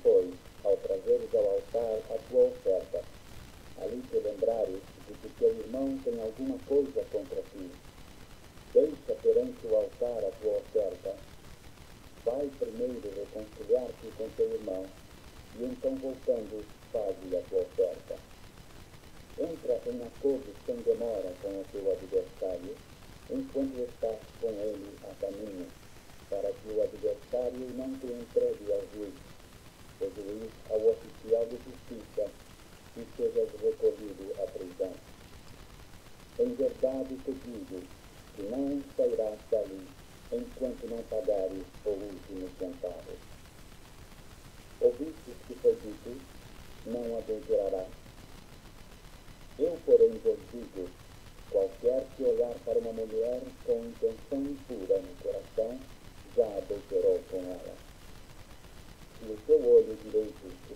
Pois, ao trazeres ao altar a tua oferta, ali te lembrares de que teu irmão tem alguma coisa contra ti, deixa perante o altar a tua oferta, vai primeiro reconciliar-te com teu irmão, e então voltando, faze a tua oferta. Entra em acordo sem demora com o teu adversário, enquanto estás com ele a caminho, para que o adversário não te entregue ao juiz, o juiz ao oficial de justiça, e sejas recolhido à prisão. Em verdade te digo que não sairás dali enquanto não pagares o último centavo. Ouvistes que foi dito, não adulterarás. Eu, porém, vos digo, qualquer que olhar para uma mulher com intenção impura no coração, já adulterou com ela. Se o teu olho direito